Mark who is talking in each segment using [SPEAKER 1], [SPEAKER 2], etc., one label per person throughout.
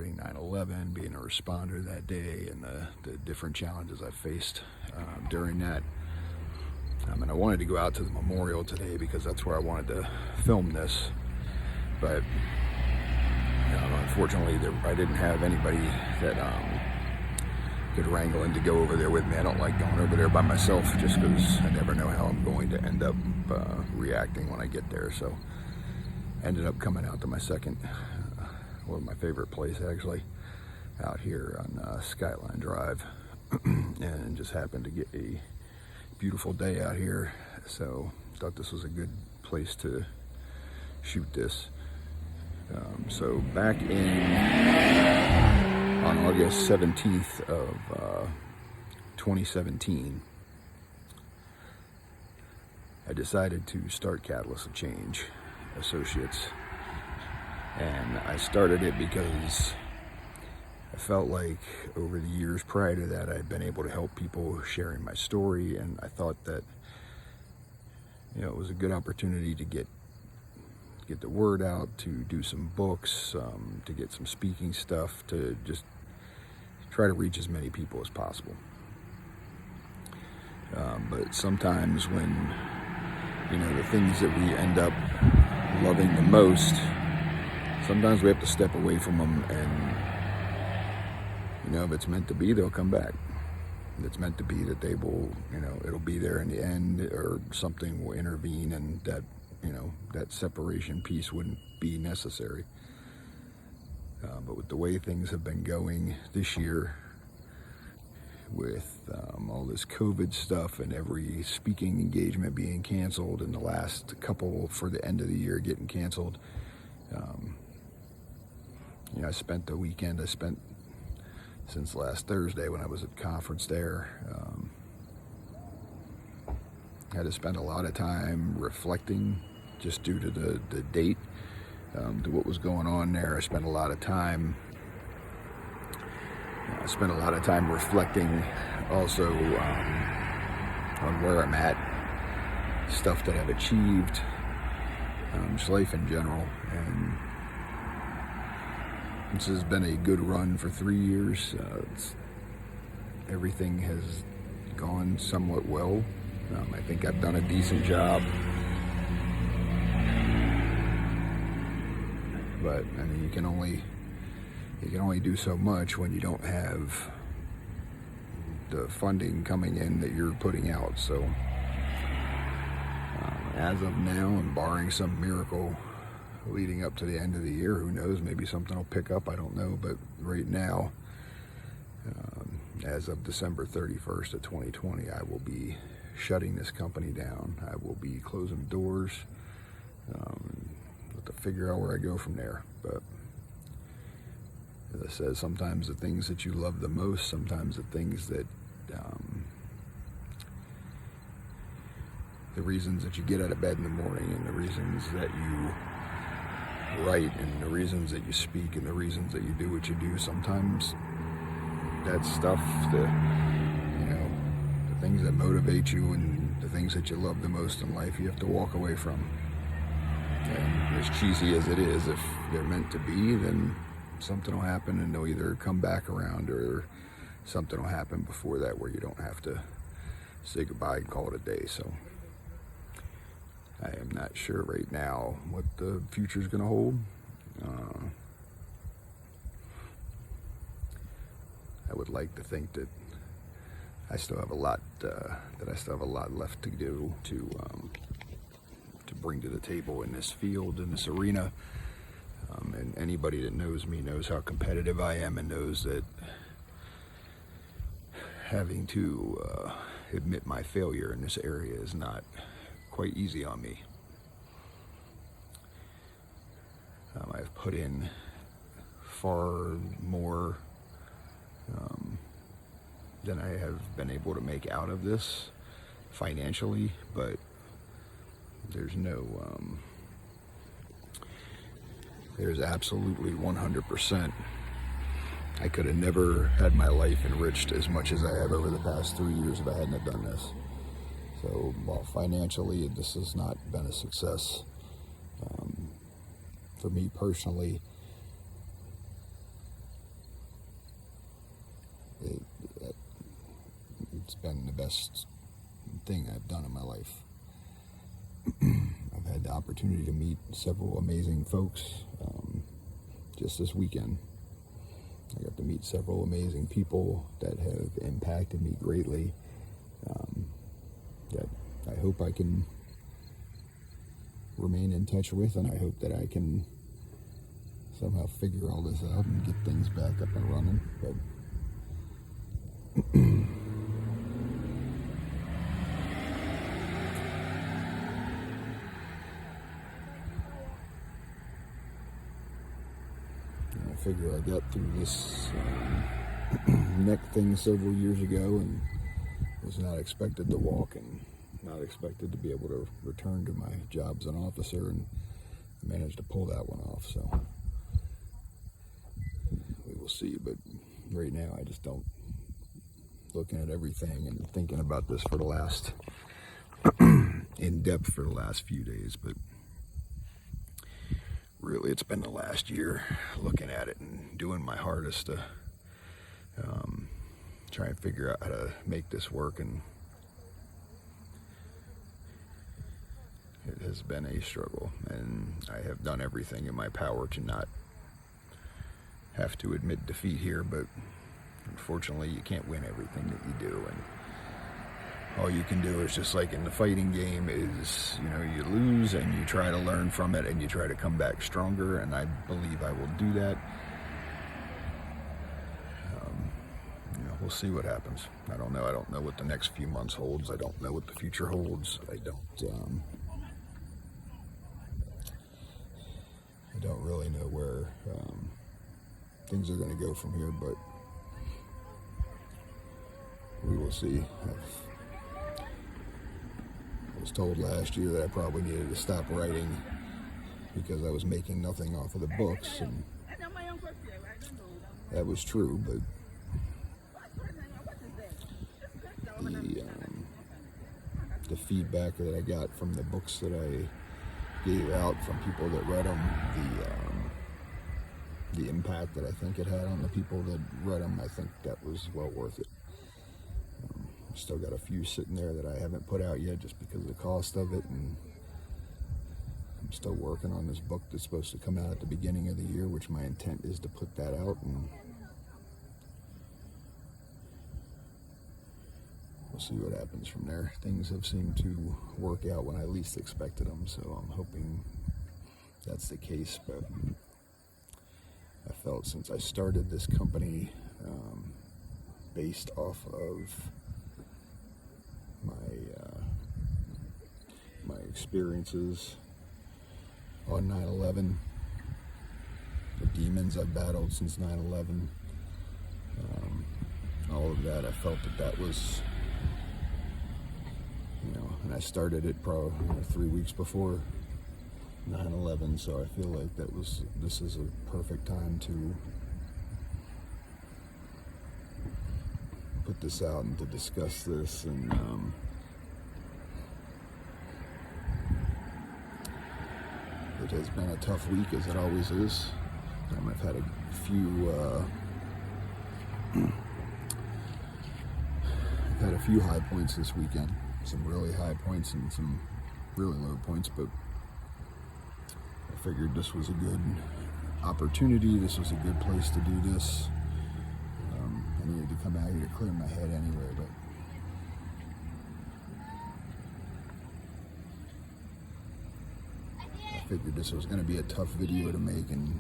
[SPEAKER 1] fighting 9/11, being a responder that day, and the different challenges I faced during that. And I wanted to go out to the memorial today because that's where I wanted to film this, but unfortunately I didn't have anybody that could wrangle in to go over there with me. I don't like going over there by myself just because I never know how I'm going to end up reacting when I get there. So I ended up coming out to my my favorite place actually, out here on Skyline Drive, and just happened to get a beautiful day out here, so thought this was a good place to shoot this. So back on August 17th of 2017, I decided to start Catalyst of Change Associates, and I started it because I felt like over the years prior to that I'd been able to help people sharing my story, and I thought that it was a good opportunity to get the word out, to do some books, to get some speaking stuff, to just try to reach as many people as possible. But sometimes when the things that we end up loving the most, sometimes we have to step away from them, and if it's meant to be, they'll come back. If it's meant to be that they will, it'll be there in the end, or something will intervene, and that, that separation piece wouldn't be necessary. But with the way things have been going this year, with all this COVID stuff and every speaking engagement being canceled, and the last couple for the end of the year getting canceled, I spent the weekend, since last Thursday when I was at the conference there, I had to spend a lot of time reflecting just due to the date, to what was going on there. I spent a lot of time reflecting also on where I'm at, stuff that I've achieved, just life in general. And this has been a good run for 3 years. Everything has gone somewhat well. I think I've done a decent job. But you can only do so much when you don't have the funding coming in that you're putting out. So as of now, and barring some miracle leading up to the end of the year, who knows, maybe something will pick up, I don't know. But right now, as of December 31st of 2020, I will be shutting this company down. I will be closing doors. Have to figure out where I go from there. But as I said, sometimes the things that you love the most, sometimes the things that the reasons that you get out of bed in the morning, and the reasons that you write, and the reasons that you speak, and the reasons that you do what you do, sometimes that stuff, the things that motivate you and the things that you love the most in life, you have to walk away from. And as cheesy as it is, if they're meant to be, then something will happen, and they'll either come back around, or something will happen before that where you don't have to say goodbye and call it a day. So I am not sure right now what the future is going to hold. I would like to think that I still have a lot left to do to bring to the table in this field, in this arena. And anybody that knows me knows how competitive I am, and knows that having to admit my failure in this area is not quite easy on me. I've put in far more than I have been able to make out of this financially, but there's absolutely 100%. I could have never had my life enriched as much as I have over the past 3 years if I hadn't have done this. So while financially this has not been a success, for me personally, It's been the best thing I've done in my life. I've had the opportunity to meet several amazing folks just this weekend. I got to meet several amazing people that have impacted me greatly, that I hope I can remain in touch with, and I hope that I can somehow figure all this out and get things back up and running. But I figure I got through this neck thing several years ago and was not expected to walk and not expected to be able to return to my job as an officer, and I managed to pull that one off. So we will see. But right now I just don't, looking at everything and thinking about this for the last in depth for the last few days, but really it's been the last year looking at it and doing my hardest to try and figure out how to make this work, and it has been a struggle, and I have done everything in my power to not have to admit defeat here, but unfortunately you can't win everything that you do, and all you can do is, just like in the fighting game, is, you know, you lose and you try to learn from it and you try to come back stronger, and I believe I will do that. We'll see what happens. I don't know. I don't know what the next few months holds. I don't know what the future holds. I don't really know where things are going to go from here, but we will see. I was told last year that I probably needed to stop writing because I was making nothing off of the books, and that was true, but the feedback that I got from the books that I gave out, from people that read them, the impact that I think it had on the people that read them, I think that was well worth it. I've still got a few sitting there that I haven't put out yet just because of the cost of it, and I'm still working on this book that's supposed to come out at the beginning of the year, which my intent is to put that out, and we'll see what happens from there. Things have seemed to work out when I least expected them, so I'm hoping that's the case. But I felt since I started this company, based off of my experiences on 9/11, the demons I've battled since 9/11, all of that, I felt that was, and I started it probably 3 weeks before 9/11, so I feel like this is a perfect time to put this out and to discuss this, and it has been a tough week, as it always is. I've had a few high points this weekend, some really high points and some really low points, but I figured this was a good opportunity. This was a good place to do this. I needed to come out here to clear my head anyway, but I figured this was going to be a tough video to make, and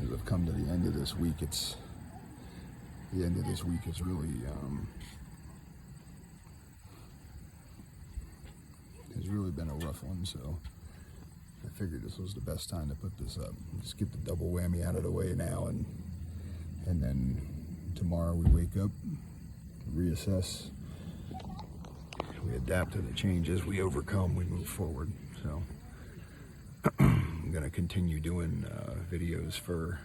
[SPEAKER 1] as I've come to the end of this week, it's really has really been a rough one, so I figured this was the best time to put this up. Just get the double whammy out of the way now, and then tomorrow we wake up, reassess, we adapt to the changes, we overcome, we move forward. So I'm going to continue doing videos for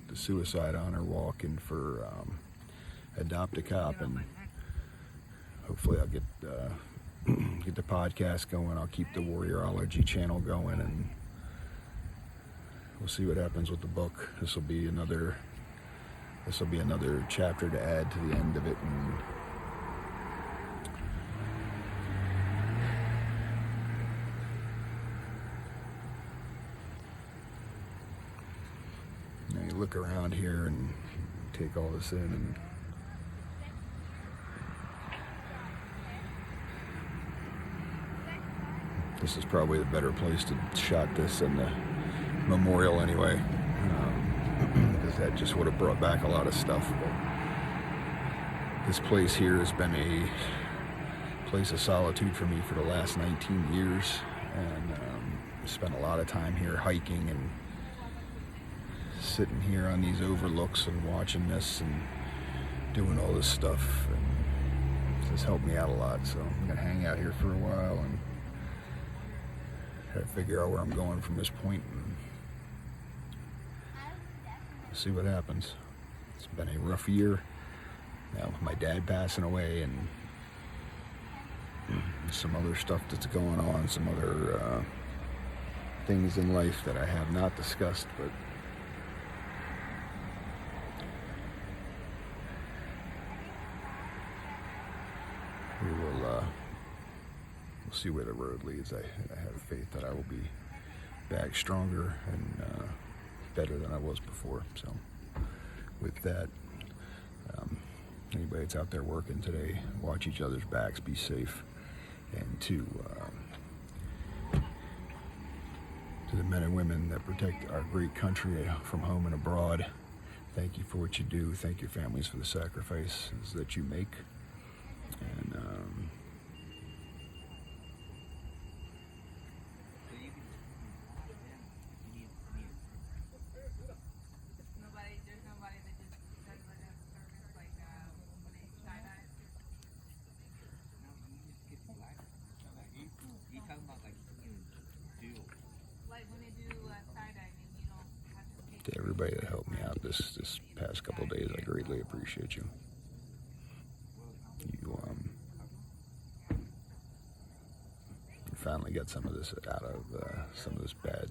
[SPEAKER 1] the Suicide Honor Walk and for Adopt a Cop, and hopefully I'll get the podcast going. I'll keep the Warriorology channel going, and we'll see what happens with the book. This will be another chapter to add to the end of it, and look around here and take all this in. And this is probably the better place to shot this than the memorial anyway, because that just would have brought back a lot of stuff. But this place here has been a place of solitude for me for the last 19 years, and spent a lot of time here hiking and sitting here on these overlooks and watching this and doing all this stuff, and this has helped me out a lot. So I'm gonna hang out here for a while and try to figure out where I'm going from this point and see what happens. It's been a rough year. Now with my dad passing away and some other stuff that's going on, some other things in life that I have not discussed, but we'll see where the road leads. I have faith that I will be back stronger and better than I was before. So with that, anybody that's out there working today, watch each other's backs, be safe. And to the men and women that protect our great country from home and abroad, thank you for what you do. Thank your families for the sacrifices that you make. And to everybody that helped me out this past couple of days, I greatly appreciate you. You finally got some of this out of some of this bad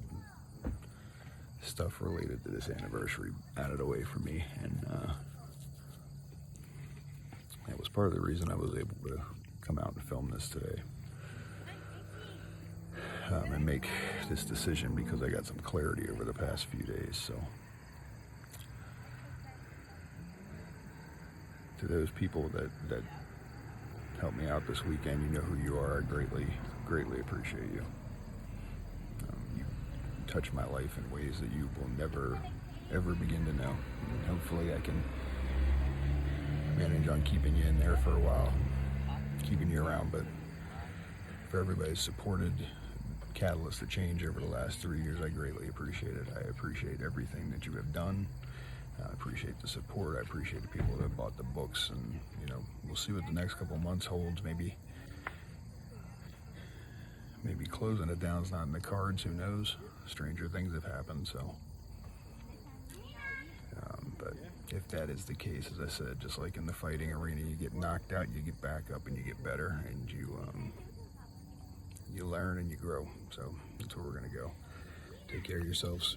[SPEAKER 1] stuff related to this anniversary out of the way for me, and that was part of the reason I was able to come out and film this today. And make this decision, because I got some clarity over the past few days. So to those people that helped me out this weekend, you know who you are. I greatly appreciate you. You touch my life in ways that you will never ever begin to know, and hopefully I can manage on keeping you in there for a while, keeping you around. But for everybody who's supported Catalyst to change over the last 3 years, I greatly appreciate it. I appreciate everything that you have done. I appreciate the support. I appreciate the people that have bought the books, and we'll see what the next couple months holds. Maybe closing it down is not in the cards. Who knows? Stranger things have happened. So, but if that is the case, as I said, just like in the fighting arena, you get knocked out, you get back up, and you get better, and you learn and you grow. So that's where we're gonna go. Take care of yourselves.